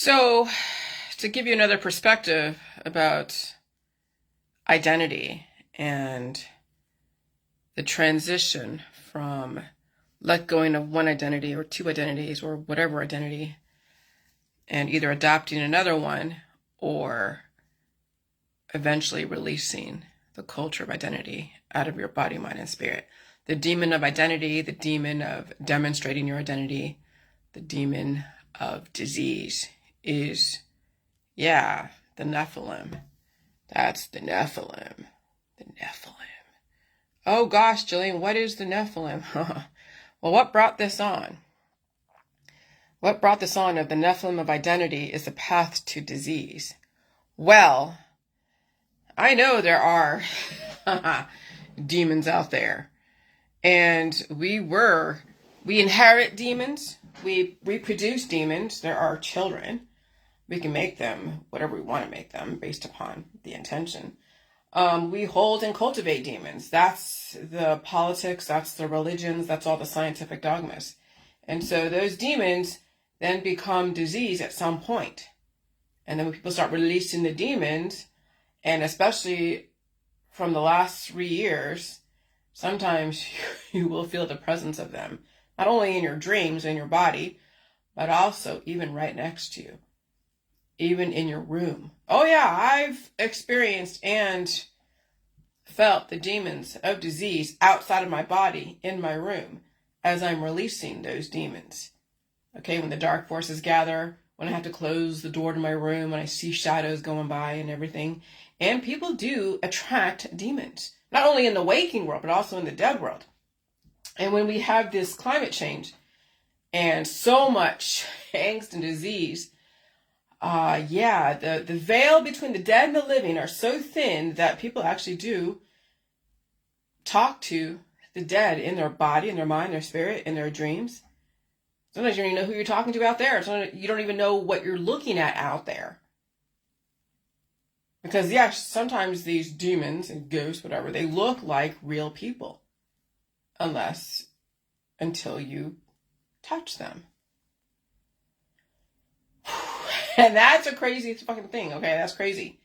So, to give you another perspective about identity and the transition from let going of one identity or two identities or whatever identity and either adopting another one or eventually releasing the culture of identity out of your body, mind, and spirit. The demon of identity, the demon of demonstrating your identity, the demon of disease is, the Nephilim. That's the Nephilim. The Nephilim. Oh gosh, Jillian, what is the Nephilim? Well, what brought this on? What brought this on of the Nephilim of identity is the path to disease. Well, I know there are demons out there. And we inherit demons. We reproduce demons. There are children. We can make them whatever we want to make them based upon the intention. We hold and cultivate demons. That's the politics, that's the religions, that's all the scientific dogmas. And so those demons then become disease at some point. And then when people start releasing the demons, and especially from the last 3 years, sometimes you will feel the presence of them, not only in your dreams, in your body, but also even right next to you, even in your room. Oh yeah, I've experienced and felt the demons of disease outside of my body in my room as I'm releasing those demons. Okay, when the dark forces gather, when I have to close the door to my room, when I see shadows going by and everything. And people do attract demons, not only in the waking world, but also in the dead world. And when we have this climate change and so much angst and disease, the veil between the dead and the living are so thin that people actually do talk to the dead in their body, in their mind, their spirit, in their dreams. Sometimes you don't even know who you're talking to out there. Sometimes you don't even know what you're looking at out there. Because yes, sometimes these demons and ghosts, whatever, they look like real people. Until you touch them. And that's a crazy fucking thing, okay? That's crazy.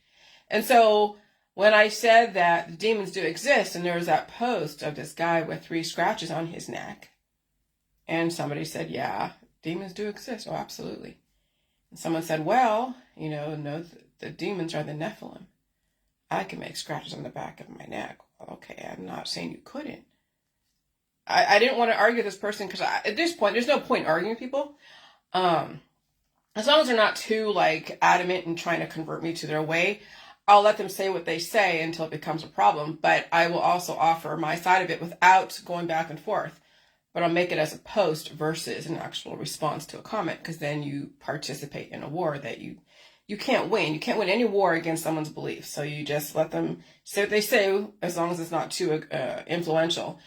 And so when I said that the demons do exist, and there was that post of this guy with 3 scratches on his neck, and somebody said, yeah, demons do exist. Oh, absolutely. And someone said, well, no, the demons are the Nephilim. I can make scratches on the back of my neck. Well, okay, I'm not saying you couldn't. I didn't want to argue with this person because at this point, there's no point arguing with people. As long as they're not too adamant and trying to convert me to their way, I'll let them say what they say until it becomes a problem. But I will also offer my side of it without going back and forth. But I'll make it as a post versus an actual response to a comment, because then you participate in a war that you can't win. You can't win any war against someone's beliefs. So you just let them say what they say, as long as it's not too influential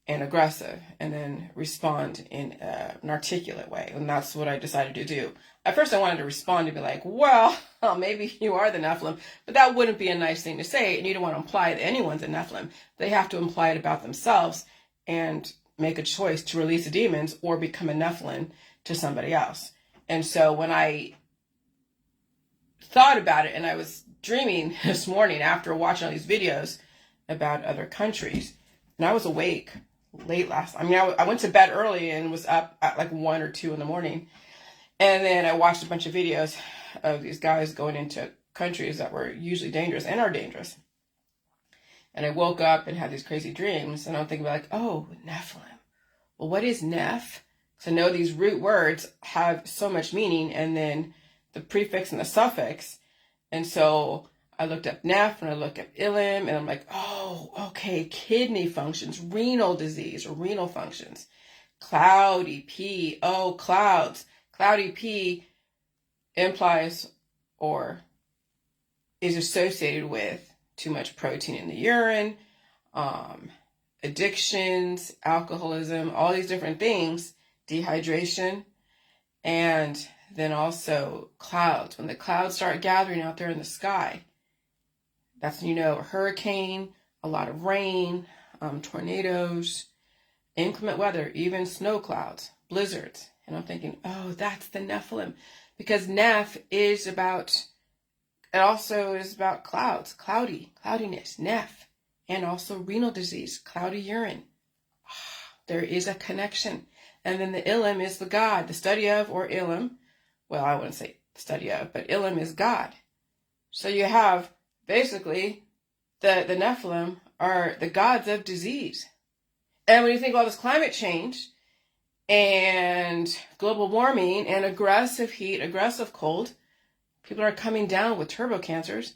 and aggressive, and then respond in an articulate way. And that's what I decided to do. At first I wanted to respond and be like, well, maybe you are the Nephilim, but that wouldn't be a nice thing to say, and you don't want to imply that anyone's a Nephilim. They have to imply it about themselves and make a choice to release the demons or become a Nephilim to somebody else. And so when I thought about it, and I was dreaming this morning after watching all these videos about other countries, and I was awake late I went to bed early and was up at 1 or 2 in the morning. And then I watched a bunch of videos of these guys going into countries that were usually dangerous and are dangerous. And I woke up and had these crazy dreams, and I'm thinking oh, Nephilim. Well, what is Neph? Because I know these root words have so much meaning, and then the prefix and the suffix. And so I looked up Neph and I looked up Ilim, and I'm like, oh, okay, kidney functions, renal disease or renal functions. Cloudy P, oh, clouds. Cloudy P implies or is associated with too much protein in the urine, addictions, alcoholism, all these different things, dehydration, and then also clouds. When the clouds start gathering out there in the sky, that's when a hurricane, a lot of rain, tornadoes, inclement weather, even snow clouds, blizzards. And I'm thinking, oh, that's the Nephilim. because Neph is about, it also is about clouds, cloudiness, Neph, and also renal disease, cloudy urine. There is a connection. And then the Elim is the God, the study of, or Elim. Well, I wouldn't say study of, but Elim is God. So you have basically the Nephilim are the gods of disease. And when you think about this climate change and global warming and aggressive heat, aggressive cold, people are coming down with turbo cancers.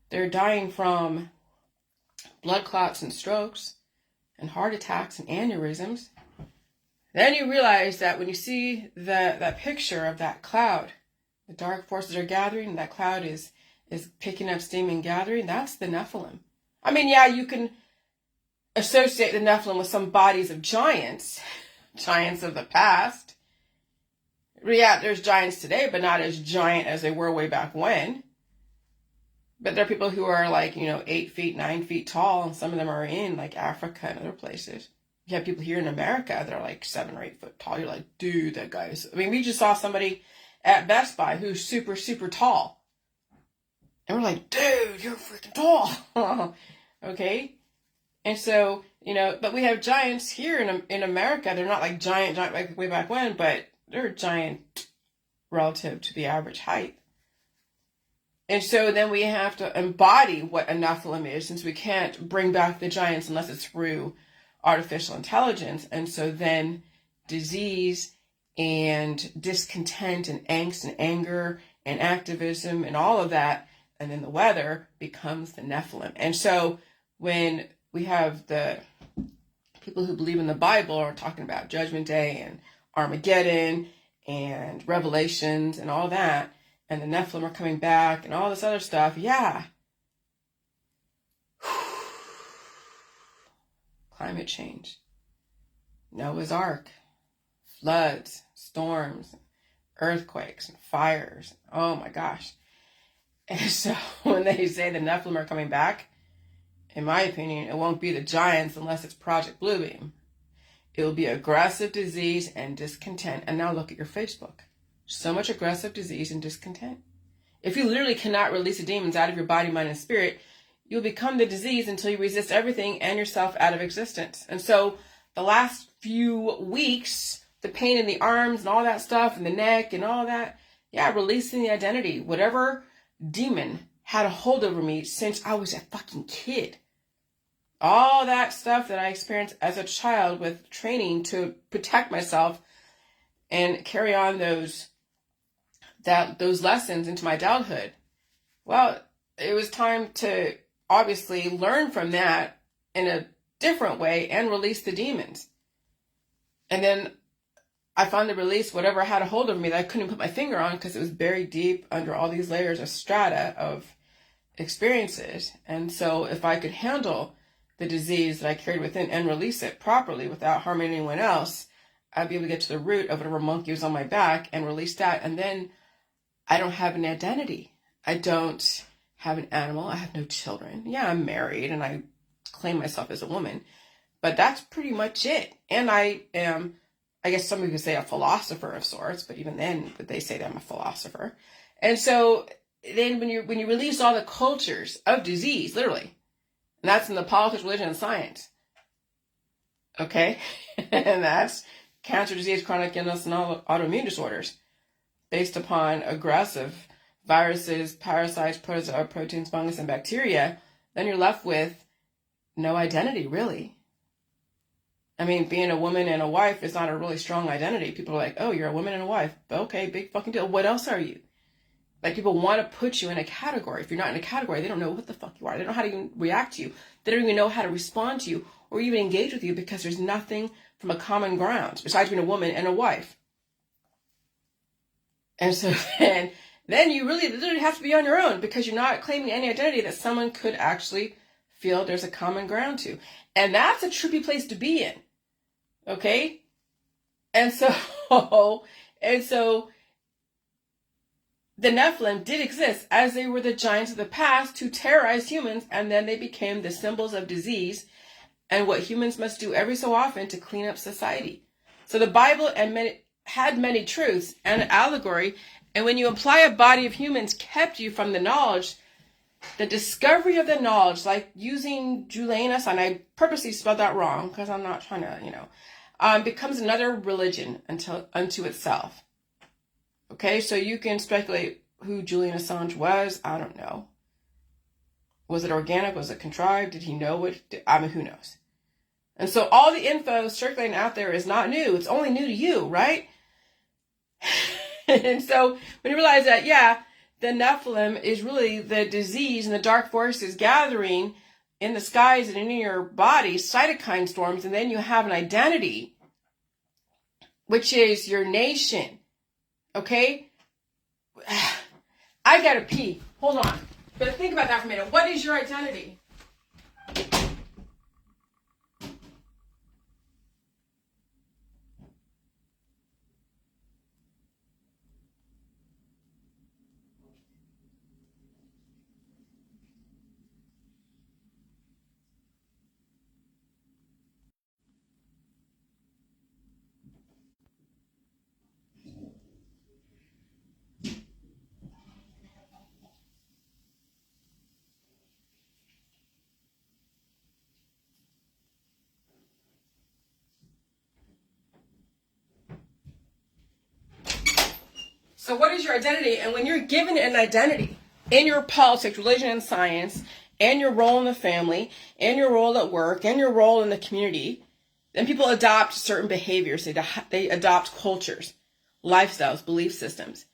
They're dying from blood clots and strokes and heart attacks and aneurysms. Then you realize that when you see that picture of that cloud, the dark forces are gathering, that cloud is picking up steam and gathering, that's the Nephilim. I mean, yeah, you can associate the Nephilim with some bodies of giants, giants of the past. Yeah, there's giants today, but not as giant as they were way back when. But there are people who are 8 feet, 9 feet tall, and some of them are in Africa and other places. You have people here in America that are 7 or 8 foot tall. You're like, dude, that guy's... I mean, we just saw somebody at Best Buy who's super, super tall. And we're like, dude, you're freaking tall. Okay? And so, but we have giants here in America. They're not giant like way back when, but they're giant relative to the average height. And so then we have to embody what a Nephilim is, since we can't bring back the giants unless it's through artificial intelligence. And so then disease and discontent and angst and anger and activism and all of that, and then the weather becomes the Nephilim. And so when we have the people who believe in the Bible are talking about Judgment Day and Armageddon and Revelations and all that, and the Nephilim are coming back and all this other stuff, yeah. Climate change, Noah's Ark, floods, storms, earthquakes, and fires. Oh my gosh. And so when they say the Nephilim are coming back, in my opinion, it won't be the giants unless it's Project Bluebeam. It will be aggressive disease and discontent. And now look at your Facebook. So much aggressive disease and discontent. If you literally cannot release the demons out of your body, mind, and spirit, you'll become the disease until you resist everything and yourself out of existence. And so the last few weeks, the pain in the arms and all that stuff and the neck and all that, yeah, releasing the identity. Whatever demon had a hold over me since I was a fucking kid. All that stuff that I experienced as a child with training to protect myself and carry on those lessons into my adulthood. Well, it was time to obviously learn from that in a different way and release the demons. And then I finally released whatever had a hold of me that I couldn't put my finger on because it was buried deep under all these layers of strata of experiences. And so if I could handle the disease that I carried within and release it properly without harming anyone else, I'd be able to get to the root of whatever monkey was on my back and release that. And then I don't have an identity. I don't have an animal. I have no children. Yeah, I'm married and I claim myself as a woman, but that's pretty much it. And I am, I guess some of you could say, a philosopher of sorts, but even then, would they say that I'm a philosopher? And so then when you release all the cultures of disease, literally, and that's in the politics, religion, and science, okay? And that's cancer, disease, chronic illness, and all autoimmune disorders based upon aggressive viruses, parasites, protozoa, proteins, fungus, and bacteria, then you're left with no identity, really. I mean, being a woman and a wife is not a really strong identity. People are like, oh, you're a woman and a wife. Okay, big fucking deal. What else are you? People want to put you in a category. If you're not in a category, they don't know what the fuck you are. They don't know how to even react to you. They don't even know how to respond to you or even engage with you because there's nothing from a common ground besides being a woman and a wife. And so then you really literally have to be on your own because you're not claiming any identity that someone could actually feel there's a common ground to. And that's a trippy place to be in. Okay? And so the Nephilim did exist as they were the giants of the past to terrorize humans, and then they became the symbols of disease and what humans must do every so often to clean up society. So the Bible had many truths and allegory And when you imply a body of humans kept you from the knowledge, the discovery of the knowledge, like using Julianus, and I purposely spelled that wrong because I'm not trying to, becomes another religion unto itself. Okay, so you can speculate who Julian Assange was. I don't know. Was it organic? Was it contrived? Did he know it? I mean, who knows? And so all the info circulating out there is not new. It's only new to you, right? And so when you realize that, yeah, the Nephilim is really the disease and the dark forces gathering in the skies and in your body, cytokine storms, and then you have an identity, which is your nation. Okay? I gotta pee. Hold on. But think about that for a minute. What is your identity? So what is your identity? And when you're given an identity in your politics, religion, and science, and your role in the family, and your role at work, and your role in the community, then people adopt certain behaviors. They adopt cultures, lifestyles, belief systems.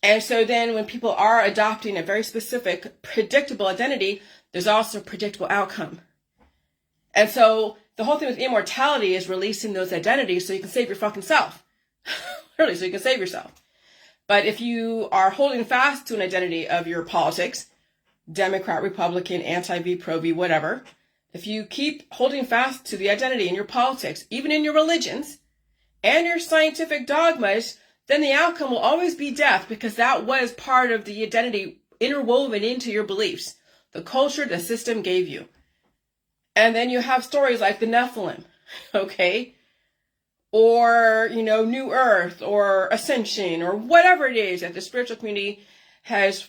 And so then when people are adopting a very specific, predictable identity, there's also a predictable outcome. And so the whole thing with immortality is releasing those identities so you can save your fucking self. Literally, so you can save yourself. But if you are holding fast to an identity of your politics, Democrat, Republican, anti-V, pro-V, whatever, if you keep holding fast to the identity in your politics, even in your religions and your scientific dogmas, then the outcome will always be death, because that was part of the identity interwoven into your beliefs, the culture the system gave you. And then you have stories like the Nephilim, okay? Or, New Earth, or Ascension, or whatever it is that the spiritual community has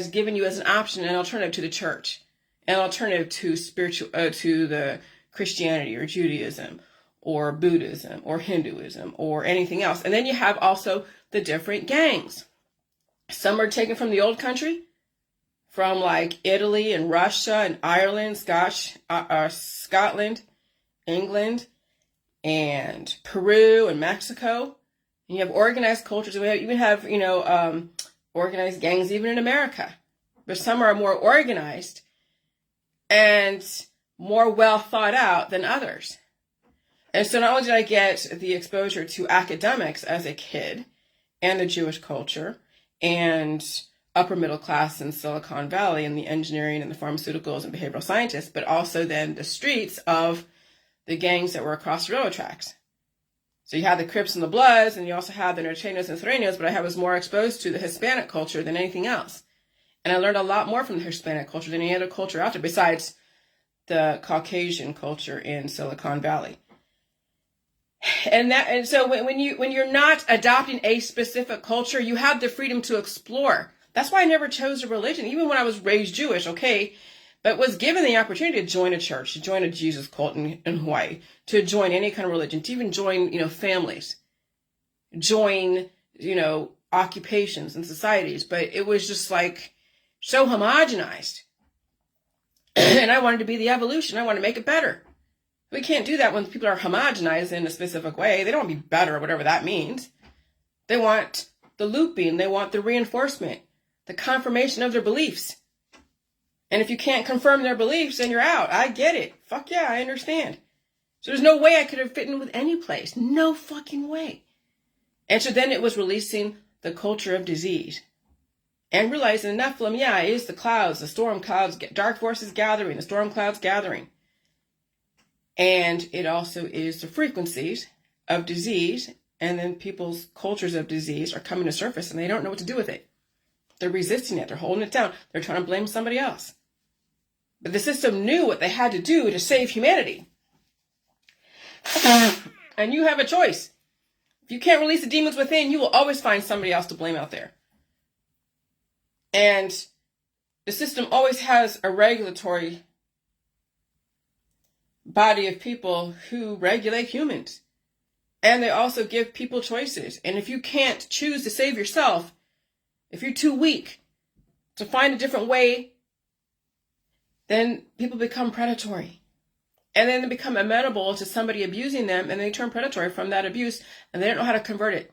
given you as an option, an alternative to the church, an alternative to to the Christianity or Judaism or Buddhism or Hinduism or anything else. And then you have also the different gangs. Some are taken from the old country, from like Italy and Russia and Ireland, Scotland, England, and Peru and Mexico. And you have organized cultures. We even have, organized gangs even in America. But some are more organized and more well thought out than others. And so not only did I get the exposure to academics as a kid and the Jewish culture and upper middle class in Silicon Valley and the engineering and the pharmaceuticals and behavioral scientists, but also then the streets of the gangs that were across the railroad tracks. So you had the Crips and the Bloods, and you also had the Norteños and Sureños, but I was more exposed to the Hispanic culture than anything else. And I learned a lot more from the Hispanic culture than any other culture out there, besides the Caucasian culture in Silicon Valley. And so when you're not adopting a specific culture, you have the freedom to explore. That's why I never chose a religion, even when I was raised Jewish, okay? But was given the opportunity to join a church, to join a Jesus cult in Hawaii, to join any kind of religion, to even join, families, join, occupations and societies. But it was just like so homogenized. And I wanted to be the evolution. I wanted to make it better. We can't do that when people are homogenized in a specific way. They don't want to be better, whatever that means. They want the looping. They want the reinforcement, the confirmation of their beliefs. And if you can't confirm their beliefs, then you're out. I get it. Fuck yeah, I understand. So there's no way I could have fit in with any place. No fucking way. And so then it was releasing the culture of disease. And realizing the Nephilim, yeah, it is the clouds, the storm clouds, dark forces gathering, the storm clouds gathering. And it also is the frequencies of disease. And then people's cultures of disease are coming to surface and they don't know what to do with it. They're resisting it. They're holding it down. They're trying to blame somebody else. But the system knew what they had to do to save humanity. And you have a choice. If you can't release the demons within, you will always find somebody else to blame out there. And the system always has a regulatory body of people who regulate humans. And they also give people choices. And if you can't choose to save yourself, if you're too weak to find a different way, then people become predatory. And then they become amenable to somebody abusing them, and they turn predatory from that abuse, and they don't know how to convert it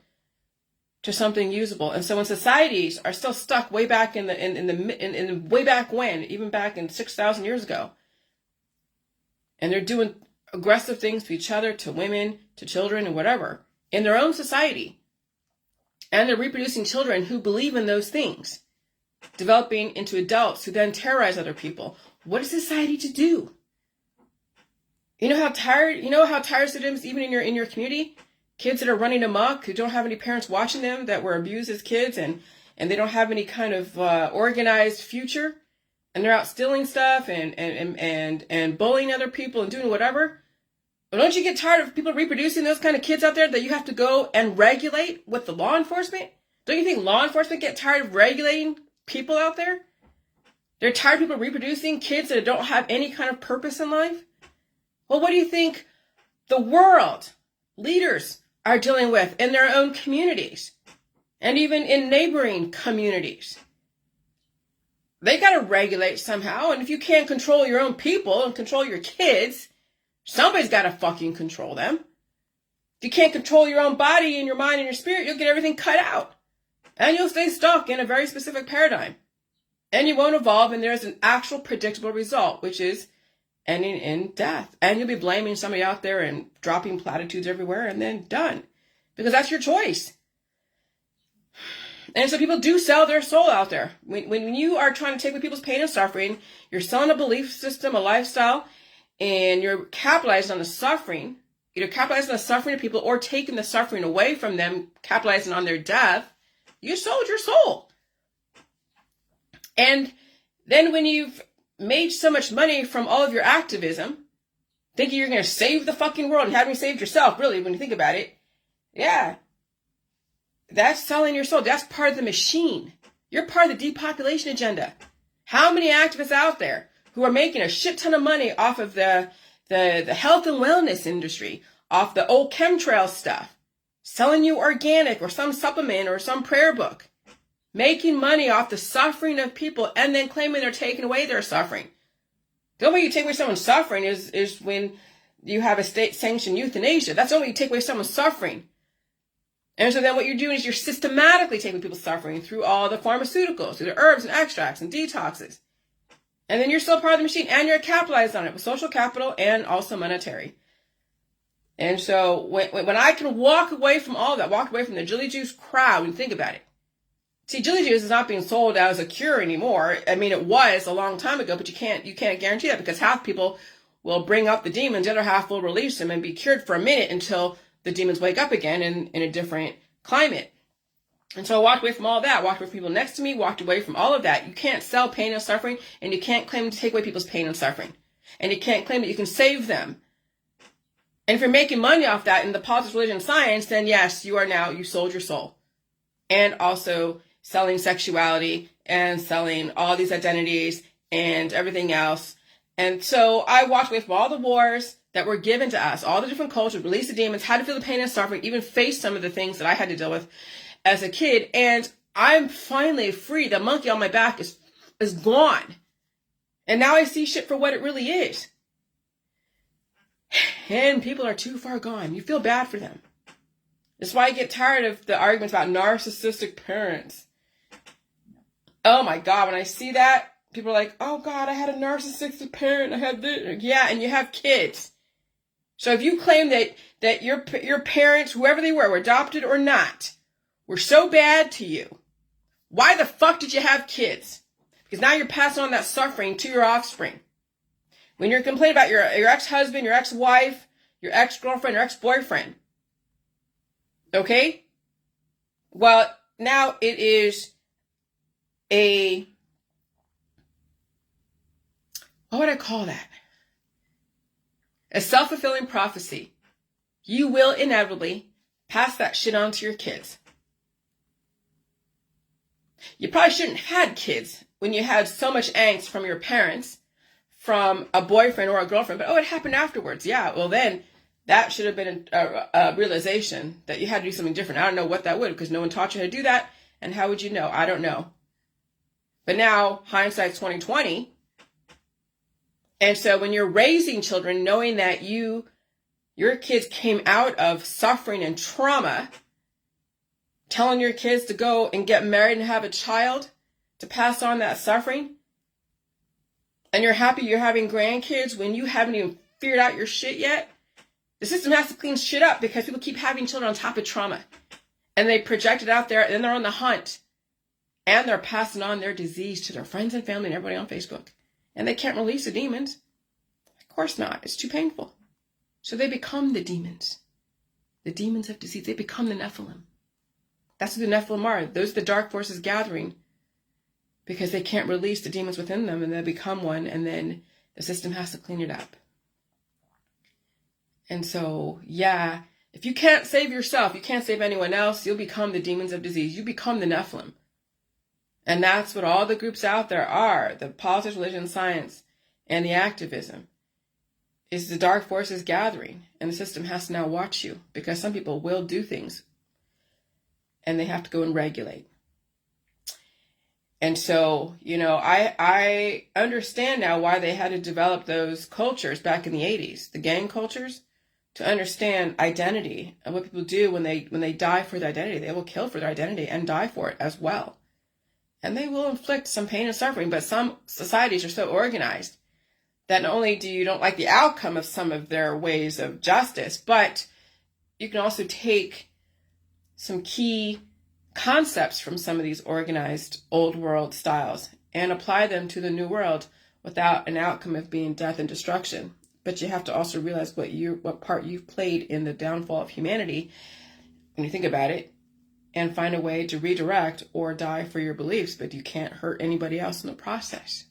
to something usable. And so when societies are still stuck way back in the way back when, even back in 6,000 years ago, and they're doing aggressive things to each other, to women, to children, and whatever, in their own society, and they're reproducing children who believe in those things, developing into adults who then terrorize other people, what is society to do? You know how tiresome it is even in your community? Kids that are running amok, who don't have any parents watching them, that were abused as kids, and they don't have any kind of organized future, and they're out stealing stuff and bullying other people and doing whatever. But don't you get tired of people reproducing those kind of kids out there that you have to go and regulate with the law enforcement? Don't you think law enforcement get tired of regulating people out there? They're tired of people reproducing kids that don't have any kind of purpose in life? Well, what do you think the world leaders are dealing with in their own communities and even in neighboring communities? They got to regulate somehow. And if you can't control your own people and control your kids, somebody's got to fucking control them. If you can't control your own body and your mind and your spirit, you'll get everything cut out. And you'll stay stuck in a very specific paradigm. And you won't evolve, and there's an actual predictable result, which is ending in death. And you'll be blaming somebody out there and dropping platitudes everywhere, and then done. Because that's your choice. And so people do sell their soul out there. When you are trying to take away people's pain and suffering, you're selling a belief system, a lifestyle, and you're capitalizing on the suffering, either capitalizing on the suffering of people or taking the suffering away from them, capitalizing on their death. You sold your soul. And then when you've made so much money from all of your activism, thinking you're going to save the fucking world and having saved yourself, really, when you think about it, yeah, that's selling your soul. That's part of the machine. You're part of the depopulation agenda. How many activists out there who are making a shit ton of money off of the health and wellness industry, off the old chemtrail stuff, selling you organic or some supplement or some prayer book, making money off the suffering of people and then claiming they're taking away their suffering. The only way you take away someone's suffering is when you have a state-sanctioned euthanasia. That's the only way you take away someone's suffering. And so then what you're doing is you're systematically taking people's suffering through all the pharmaceuticals, through the herbs and extracts and detoxes. And then you're still part of the machine, and you're capitalized on it with social capital and also monetary. And so when I can walk away from all that, walk away from the Jilly Juice crowd and think about it. See, Jilly Juice is not being sold as a cure anymore. I mean, it was a long time ago, but you can't guarantee that, because half people will bring up the demons, the other half will release them and be cured for a minute until the demons wake up again in a different climate. And so I walked away from all that, walked away from people next to me, walked away from all of that. You can't sell pain and suffering, and you can't claim to take away people's pain and suffering. And you can't claim that you can save them. And if you're making money off that in the politics, religion, and science, then yes, you sold your soul. And also selling sexuality and selling all these identities and everything else. And so I walked away from all the wars that were given to us, all the different cultures, release the demons, how to feel the pain and suffering, even face some of the things that I had to deal with as a kid. And I'm finally free. The monkey on my back is gone. And now I see shit for what it really is. And people are too far gone. You feel bad for them. That's why I get tired of the arguments about narcissistic parents. Oh my God, when I see that, people are like, oh God, I had a narcissistic parent. I had this. Yeah, and you have kids. So if you claim that your parents, whoever they were adopted or not, were so bad to you, why the fuck did you have kids? Because now you're passing on that suffering to your offspring. When you're complaining about your ex-husband, your ex-wife, your ex-girlfriend, your ex-boyfriend. Okay? Well, now it is what would I call that? A self-fulfilling prophecy. You will inevitably pass that shit on to your kids. You probably shouldn't have had kids when you had so much angst from your parents, from a boyfriend or a girlfriend, but it happened afterwards. Yeah, well then that should have been a realization that you had to do something different. I don't know what that would, because no one taught you how to do that, and how would you know? I don't know. But now, hindsight's 2020, and so when you're raising children, knowing that your kids came out of suffering and trauma, telling your kids to go and get married and have a child to pass on that suffering, and you're happy you're having grandkids when you haven't even figured out your shit yet. The system has to clean shit up because people keep having children on top of trauma, and they project it out there, and then they're on the hunt, and they're passing on their disease to their friends and family and everybody on Facebook, and they can't release the demons. Of course not. It's too painful. So they become the demons of disease. They become the Nephilim. That's what the Nephilim are. Those are the dark forces gathering because they can't release the demons within them, and they become one, and then the system has to clean it up. And so, yeah, if you can't save yourself, you can't save anyone else, you'll become the demons of disease. You become the Nephilim. And that's what all the groups out there are. The politics, religion, science, and the activism is the dark forces gathering. And the system has to now watch you, because some people will do things and they have to go and regulate. And so, I understand now why they had to develop those cultures back in the 80s, the gang cultures, to understand identity and what people do when they die for their identity. They will kill for their identity and die for it as well. And they will inflict some pain and suffering, but some societies are so organized that not only do you don't like the outcome of some of their ways of justice, but you can also take some key concepts from some of these organized old world styles and apply them to the new world without an outcome of being death and destruction. But you have to also realize what part you've played in the downfall of humanity when you think about it, and find a way to redirect or die for your beliefs, but you can't hurt anybody else in the process.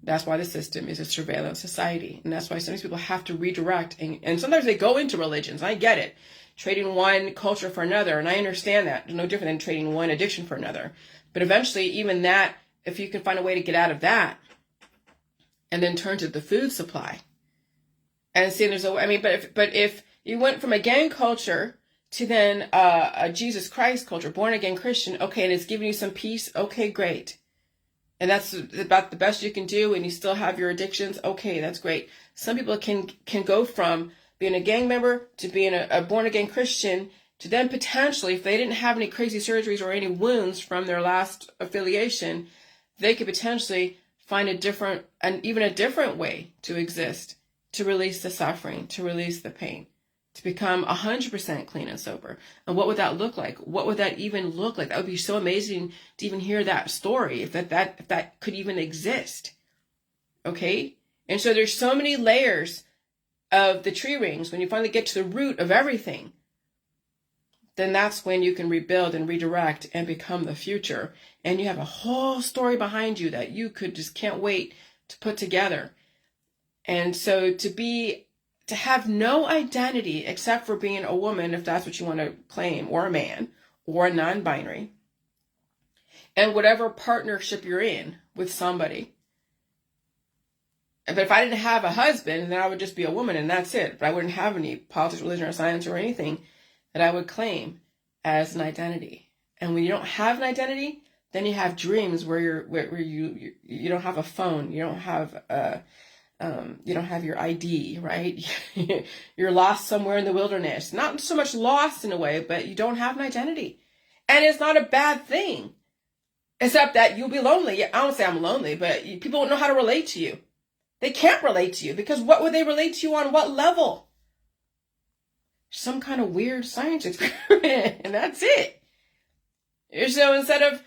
That's why the system is a surveillance society. And that's why some of these people have to redirect. And sometimes they go into religions. I get it. Trading one culture for another. And I understand that. It's no different than trading one addiction for another. But eventually, even that, if you can find a way to get out of that and then turn to the food supply and see, but if you went from a gang culture to then a Jesus Christ culture, born again Christian, okay, and it's giving you some peace, okay, great. And that's about the best you can do, and you still have your addictions, okay, that's great. Some people can go from being a gang member to being a born again Christian to then potentially, if they didn't have any crazy surgeries or any wounds from their last affiliation, they could potentially find a different way to exist, to release the suffering, to release the pain, to become 100% clean and sober. And what would that look like? What would that even look like? That would be so amazing to even hear that story, if that could even exist. Okay? And so there's so many layers of the tree rings. When you finally get to the root of everything, then that's when you can rebuild and redirect and become the future. And you have a whole story behind you that you can't wait to put together. And so to have no identity except for being a woman, if that's what you want to claim, or a man, or a non-binary, and whatever partnership you're in with somebody. But if I didn't have a husband, then I would just be a woman, and that's it. But I wouldn't have any politics, religion, or science, or anything that I would claim as an identity. And when you don't have an identity, then you have dreams where you don't have a phone, you don't have your ID, right? You're lost somewhere in the wilderness. Not so much lost in a way, but you don't have an identity. And it's not a bad thing. Except that you'll be lonely. I don't say I'm lonely, but people don't know how to relate to you. They can't relate to you, because what would they relate to you on? What level? Some kind of weird science experiment, and that's it. So instead of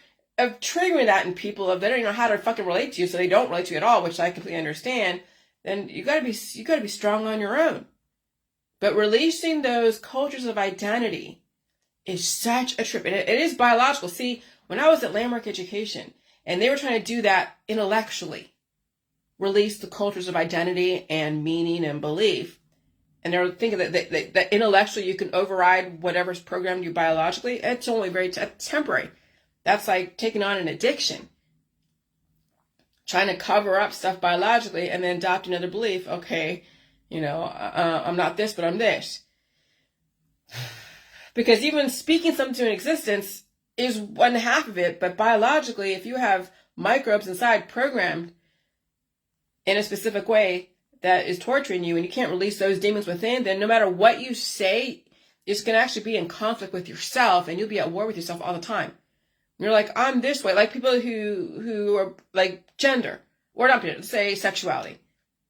triggering that in people, if they don't even know how to fucking relate to you, so they don't relate to you at all, which I completely understand, then you gotta be strong on your own. But releasing those cultures of identity is such a trip. And it is biological. See, when I was at Landmark Education, and they were trying to do that intellectually, release the cultures of identity and meaning and belief, and they're thinking that intellectually you can override whatever's programmed you biologically, it's only very temporary. That's like taking on an addiction. Trying to cover up stuff biologically and then adopt another belief. Okay, I'm not this, but I'm this. Because even speaking something to an existence is one half of it, but biologically, if you have microbes inside programmed in a specific way that is torturing you and you can't release those demons within, then no matter what you say, it's going to actually be in conflict with yourself, and you'll be at war with yourself all the time. You're like, I'm this way. Like people who are like gender, or not, let's say sexuality.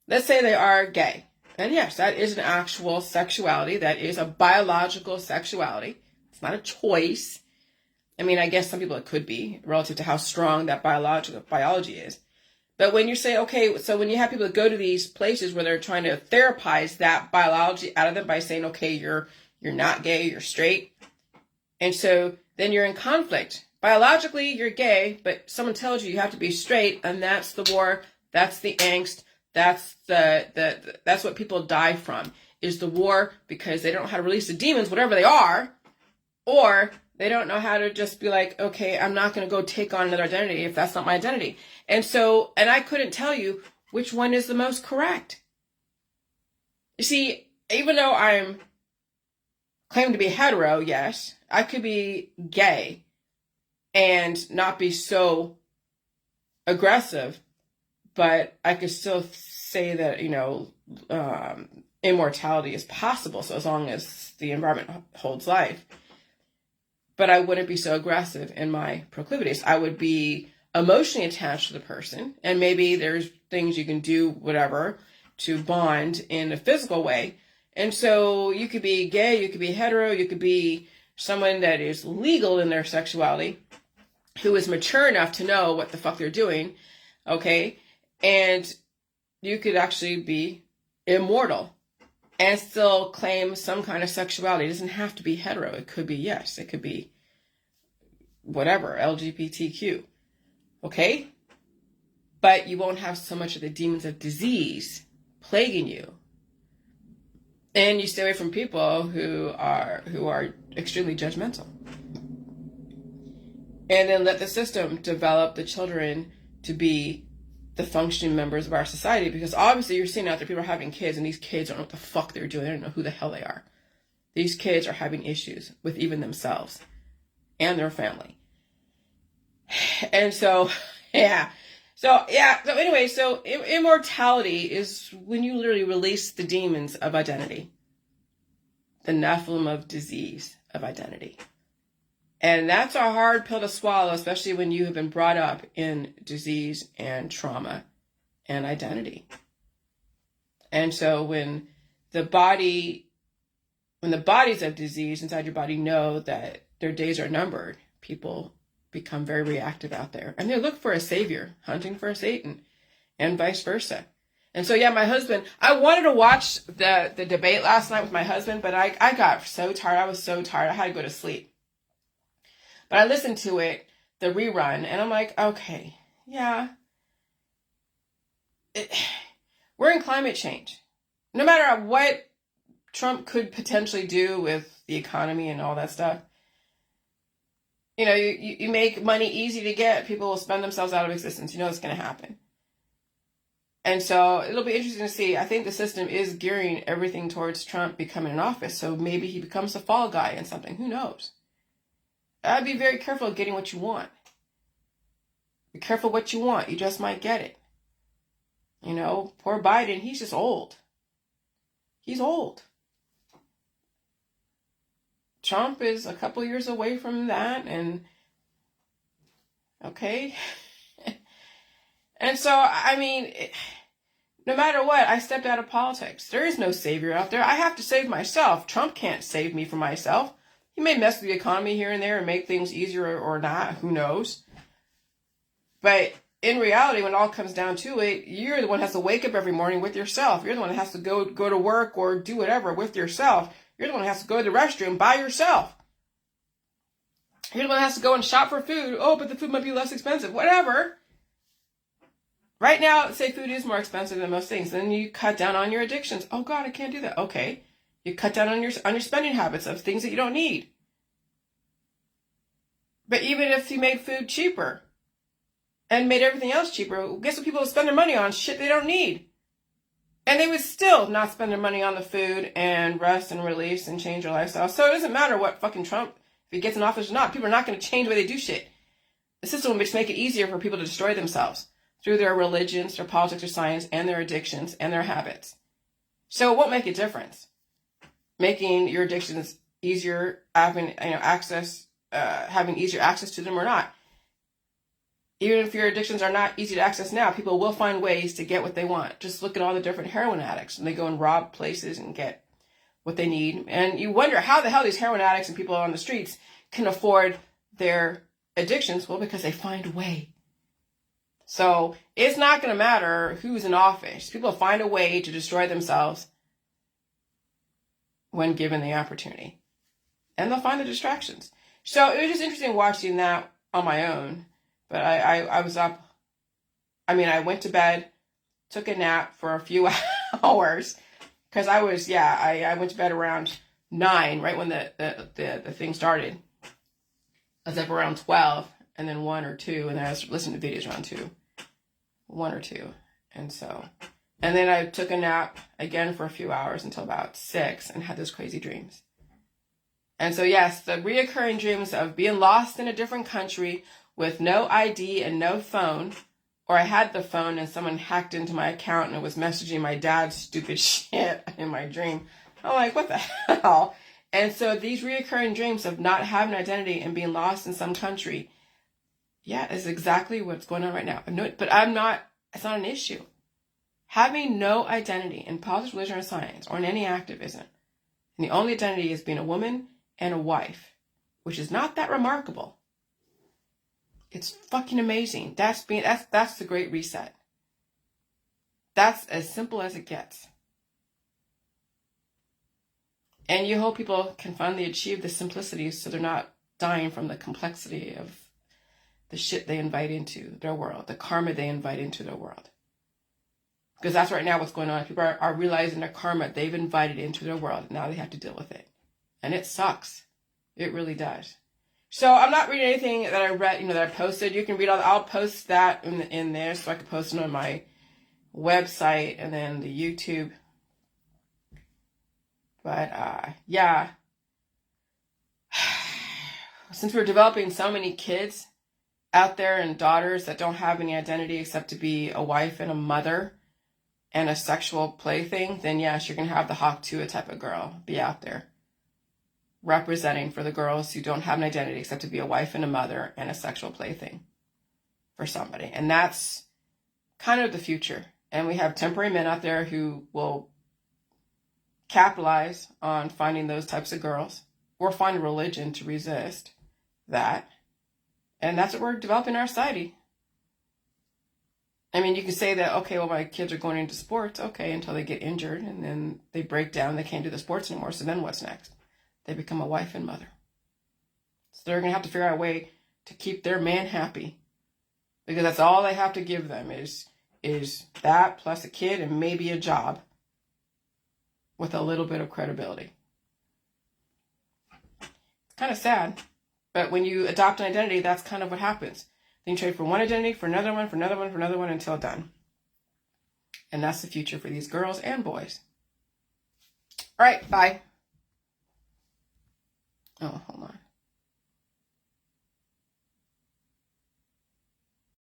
Let's say they are gay. And yes, that is an actual sexuality. That is a biological sexuality. It's not a choice. I mean, I guess some people it could be relative to how strong that biology is. But when you say, okay, so when you have people that go to these places where they're trying to therapize that biology out of them by saying, okay, you're not gay, you're straight. And so then you're in conflict. Biologically, you're gay, but someone tells you have to be straight, and that's the war, that's the angst, that's that's what people die from, is the war, because they don't know how to release the demons, whatever they are, or they don't know how to just be like, okay, I'm not going to go take on another identity if that's not my identity. And I couldn't tell you which one is the most correct. You see, even though I'm claiming to be hetero, yes, I could be gay and not be so aggressive, but I could still say that, immortality is possible, so as long as the environment holds life. But I wouldn't be so aggressive in my proclivities. I would be emotionally attached to the person, and maybe there's things you can do, whatever, to bond in a physical way. And so you could be gay, you could be hetero, you could be someone that is legal in their sexuality, who is mature enough to know what the fuck they're doing, okay? And you could actually be immortal and still claim some kind of sexuality. It doesn't have to be hetero. It could be, yes, it could be whatever, LGBTQ, okay? But you won't have so much of the demons of disease plaguing you. And you stay away from people who are extremely judgmental. And then let the system develop the children to be the functioning members of our society, because obviously you're seeing out there people are having kids, and these kids don't know what the fuck they're doing. They don't know who the hell they are. These kids are having issues with even themselves and their family. And so, yeah. So immortality is when you literally release the demons of identity, the Nephilim of disease of identity. And that's a hard pill to swallow, especially when you have been brought up in disease and trauma and identity. And so when the bodies of disease inside your body know that their days are numbered, people become very reactive out there. And they look for a savior, hunting for a Satan, and vice versa. And so, yeah, my husband, I wanted to watch the debate last night with my husband, but I got so tired. I was so tired. I had to go to sleep. But I listened to it, the rerun, and I'm like, okay, yeah. We're in climate change. No matter what Trump could potentially do with the economy and all that stuff, you make money easy to get, people will spend themselves out of existence. You know it's going to happen. And so it'll be interesting to see. I think the system is gearing everything towards Trump becoming in office, so maybe he becomes the fall guy in something. Who knows? I'd be very careful of getting what you want. Be careful what you want. You just might get it. Poor Biden, he's just old. He's old. Trump is a couple years away from that, and okay. And so, I mean, no matter what, I stepped out of politics. There is no savior out there. I have to save myself. Trump can't save me from myself. He may mess with the economy here and there and make things easier or not. Who knows? But in reality, when it all comes down to it, you're the one that has to wake up every morning with yourself. You're the one that has to go to work or do whatever with yourself. You're the one that has to go to the restroom by yourself. You're the one that has to go and shop for food. Oh, but the food might be less expensive. Whatever. Right now, say food is more expensive than most things. Then you cut down on your addictions. Oh God, I can't do that. Okay. You cut down on your spending habits of things that you don't need. But even if you made food cheaper and made everything else cheaper, guess what people spend their money on? Shit they don't need. And they would still not spend their money on the food and rest and release and change their lifestyle. So it doesn't matter what fucking Trump, if he gets in office or not, people are not going to change the way they do shit. The system will just make it easier for people to destroy themselves through their religions, their politics, their science, and their addictions and their habits. So it won't make a difference. Making your addictions easier, having easier access to them or not. Even if your addictions are not easy to access now, people will find ways to get what they want. Just look at all the different heroin addicts, and they go and rob places and get what they need. And you wonder how the hell these heroin addicts and people on the streets can afford their addictions. Well, because they find a way. So it's not going to matter who's in office. People find a way to destroy themselves when given the opportunity. And they'll find the distractions. So it was just interesting watching that on my own. But I was up. I mean, I went to bed, took a nap for a few hours. Because I went to bed around 9, right when the thing started. I was up around 12, and then 1 or 2, and then I was listening to videos around 1 or 2. And then I took a nap again for a few hours until about 6 and had those crazy dreams. And so, yes, the reoccurring dreams of being lost in a different country with no ID and no phone, or I had the phone and someone hacked into my account and was messaging my dad's stupid shit in my dream. I'm like, what the hell? And so these reoccurring dreams of not having an identity and being lost in some country, yeah, is exactly what's going on right now. But it's not an issue. Having no identity in politics, religion, or science, or in any activism, and the only identity is being a woman and a wife, which is not that remarkable. It's fucking amazing. That's the Great Reset. That's as simple as it gets. And you hope people can finally achieve the simplicity so they're not dying from the complexity of the shit they invite into their world, the karma they invite into their world. Because that's right now what's going on. People are realizing the karma they've invited into their world. And now they have to deal with it. And it sucks. It really does. So I'm not reading anything that I read, that I posted. You can read I'll post that in there so I can post it on my website and then the YouTube. But yeah. Since we're developing so many kids out there and daughters that don't have any identity except to be a wife and a mother and a sexual plaything, then yes, you're going to have the Hawk Tuah type of girl be out there representing for the girls who don't have an identity except to be a wife and a mother and a sexual plaything for somebody. And that's kind of the future. And we have temporary men out there who will capitalize on finding those types of girls or find a religion to resist that. And that's what we're developing in our society. I mean, you can say that, okay, well, my kids are going into sports, okay, until they get injured and then they break down, they can't do the sports anymore. So then what's next? They become a wife and mother. So they're going to have to figure out a way to keep their man happy. Because that's all they have to give them is that plus a kid and maybe a job with a little bit of credibility. It's kind of sad. But when you adopt an identity, that's kind of what happens. Then you trade for one identity for another one, for another one, for another one until done. And that's the future for these girls and boys. All right, bye.